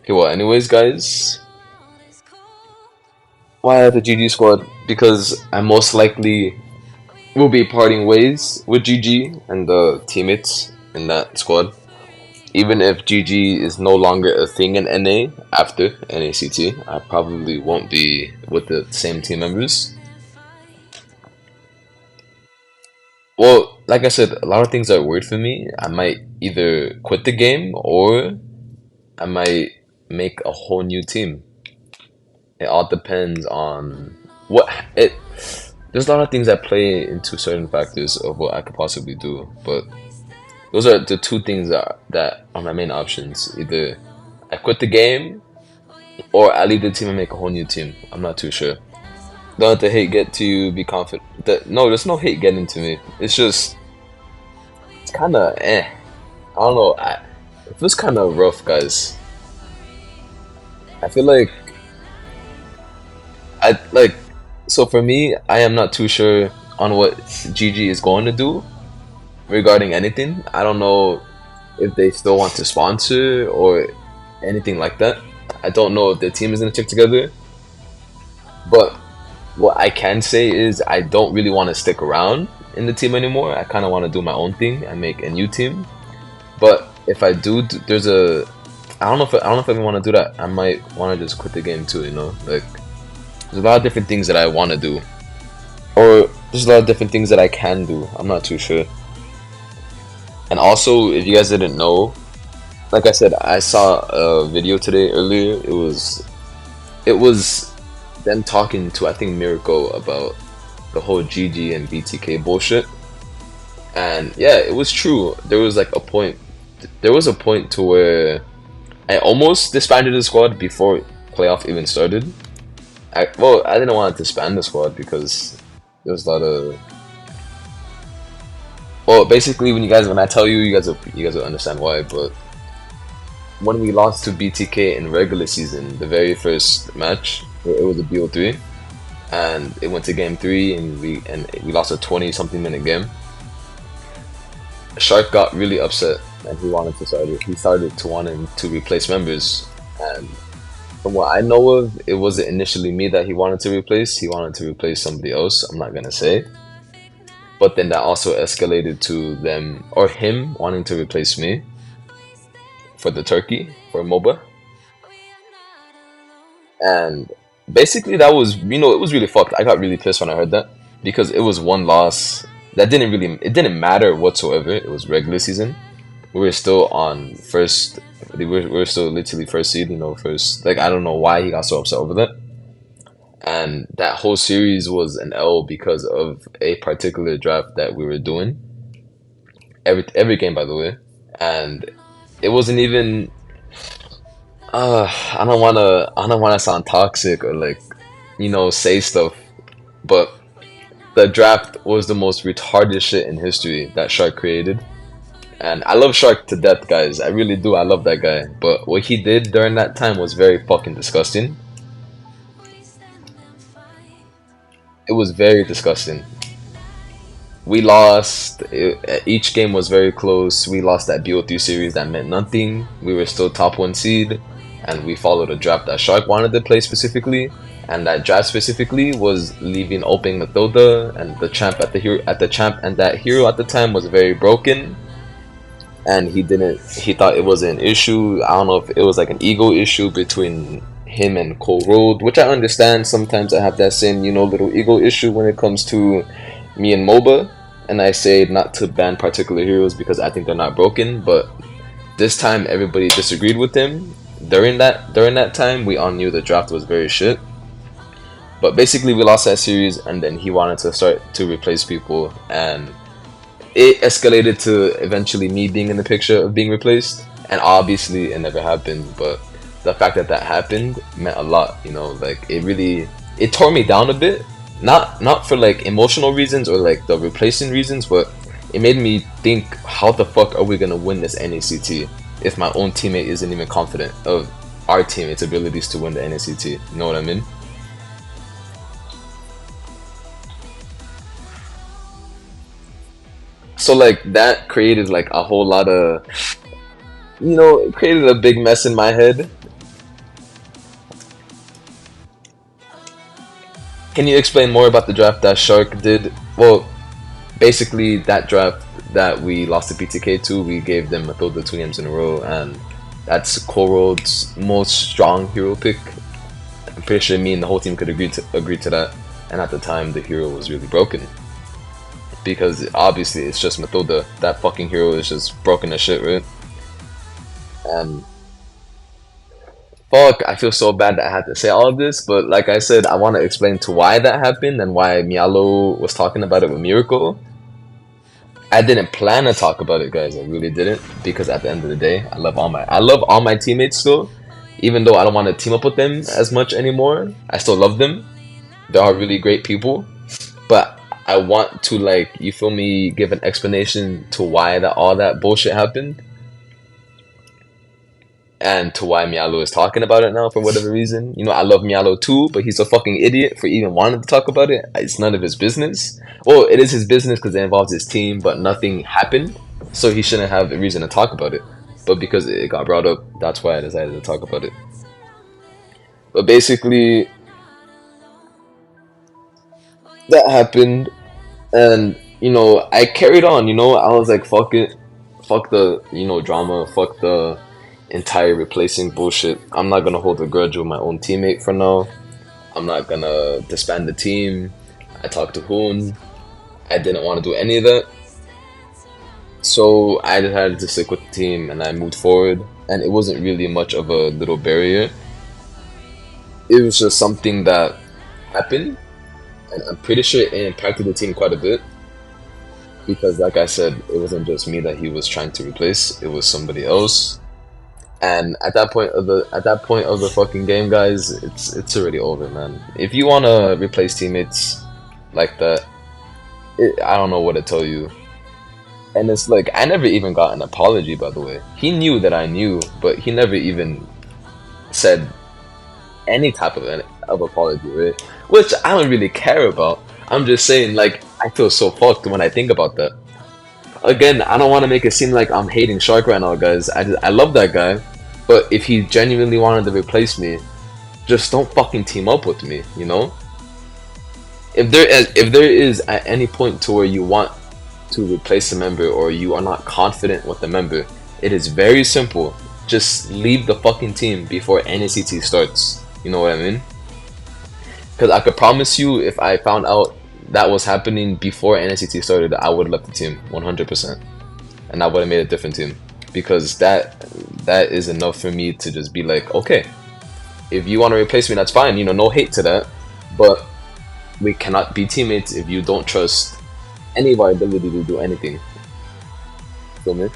Okay, well, anyways, guys, why I have the GG squad? Because I most likely will be parting ways with GG and the teammates in that squad. Even if GG is no longer a thing in NA after NACT, I probably won't be with the same team members. Well, like I said, a lot of things are weird for me. I might either quit the game or I might make a whole new team. It all depends on what it. There's a lot of things that play into certain factors of what I could possibly do, but those are the two things that are my main options. Either I quit the game or I leave the team and make a whole new team. I'm not too sure. Don't let the hate get to you. Be confident. No, there's no hate getting to me. It's just it's kind of eh. I don't know. It feels kind of rough, guys. I feel like I like. So for me, I am not too sure on what GG is going to do regarding anything. I don't know if they still want to sponsor or anything like that. I don't know if the team is gonna stick together. But what I can say is I don't really want to stick around in the team anymore. I kind of want to do my own thing and make a new team. But if I do, there's a I don't know if I want to do that. I might want to just quit the game too. You know, like there's a lot of different things that I want to do, or there's a lot of different things that I can do. I'm not too sure. And also, if you guys didn't know, like I said, I saw a video today earlier. It was them talking to I think Miracle about the whole GG and BTK bullshit. And yeah, it was true. There was a point to where I almost disbanded the squad before playoff even started. I didn't want to disband the squad because there was a lot of well, basically when I tell you, you guys will understand why. But when we lost to BTK in regular season, the very first match, it was a BO3, and it went to game three, and we lost a 20 something minute game. Shark got really upset, and he started to wanting to replace members. And from what I know of, it wasn't initially me that he wanted to replace. He wanted to replace somebody else. I'm not gonna say. But then that also escalated to them or him wanting to replace me for the turkey for MOBA. And basically that was it was really fucked. I got really pissed when I heard that because it was one loss that it didn't matter whatsoever. It was regular season. We were still on first. We were still literally first seed. First. Like I don't know why he got so upset over that. And that whole series was an L because of a particular draft that we were doing. Every game, by the way, and it wasn't even. I don't wanna sound toxic or like, say stuff, but the draft was the most retarded shit in history that Shark created. And I love Shark to death, guys. I really do. I love that guy. But what he did during that time was very fucking disgusting. It was very disgusting. We lost. Each game was very close. We lost that BO3 series that meant nothing. We were still top one seed, and we followed a draft that Shark wanted to play specifically. And that draft specifically was leaving open Mathilda and the champ and that hero at the time was very broken. And he thought it was an issue. I don't know if it was like an ego issue between him and Cole Road, which I understand. Sometimes I have that same, little ego issue when it comes to me and MOBA. And I say not to ban particular heroes because I think they're not broken, but this time everybody disagreed with him. During that time, we all knew the draft was very shit. But basically, we lost that series, and then he wanted to start to replace people, and it escalated to eventually me being in the picture of being replaced. And obviously, it never happened. But the fact that happened meant a lot. Like it tore me down a bit. Not for like emotional reasons or like the replacing reasons, but it made me think, how the fuck are we gonna win this NACT if my own teammate isn't even confident of our teammates' abilities to win the NACT? You know what I mean? So like that created like a whole lot of, it created a big mess in my head. Can you explain more about the draft that Shark did? Well, basically that draft that we lost to PTK to, we gave them Mathilda 2 games in a row, and that's Coral's most strong hero pick. I'm pretty sure me and the whole team could agree to that. And at the time, the hero was really broken because obviously it's just Mathilda. That fucking hero is just broken as shit, right? And fuck, I feel so bad that I had to say all of this, but like I said, I want to explain to why that happened and why Mialo was talking about it with Miracle. I didn't plan to talk about it, guys. I really didn't, because at the end of the day, I love all my teammates still. Even though I don't want to team up with them as much anymore, I still love them. They are really great people, but I want to, like, you feel me, give an explanation to why all that bullshit happened. And to why Mialo is talking about it now for whatever reason. You know, I love Mialo too, but he's a fucking idiot for even wanting to talk about it. It's none of his business. Well, it is his business because it involves his team, but nothing happened, so he shouldn't have a reason to talk about it. But because it got brought up, that's why I decided to talk about it. But basically, that happened, and you know, I carried on. You know, I was like, fuck it, fuck the drama, fuck the entire replacing bullshit. I'm not gonna hold a grudge with my own teammate for now. I'm not gonna disband the team. I talked to Hoon. I didn't want to do any of that. So I decided to stick with the team and I moved forward. And it wasn't really much of a little barrier. It was just something that happened. And I'm pretty sure it impacted the team quite a bit. Because like I said, it wasn't just me that he was trying to replace. It was somebody else. And at that point of the fucking game, guys, it's already over, man. If you wanna replace teammates like that, I don't know what to tell you. And it's like, I never even got an apology, by the way. He knew that I knew, but he never even said any type of apology, right? Which I don't really care about. I'm just saying, like, I feel so fucked when I think about that. Again, I don't want to make it seem like I'm hating Shark right now, guys. I love that guy, but if he genuinely wanted to replace me, just don't fucking team up with me, you know? If there is at any point to where you want to replace a member or you are not confident with the member, it is very simple. Just leave the fucking team before NACT starts. You know what I mean? Because I could promise you, if I found out that was happening before NACT started, I would have left the team 100%, and I would have made a different team, because that is enough for me to just be like, okay, if you want to replace me, that's fine. You know, no hate to that, but we cannot be teammates if you don't trust any of our ability to do anything. Feel me?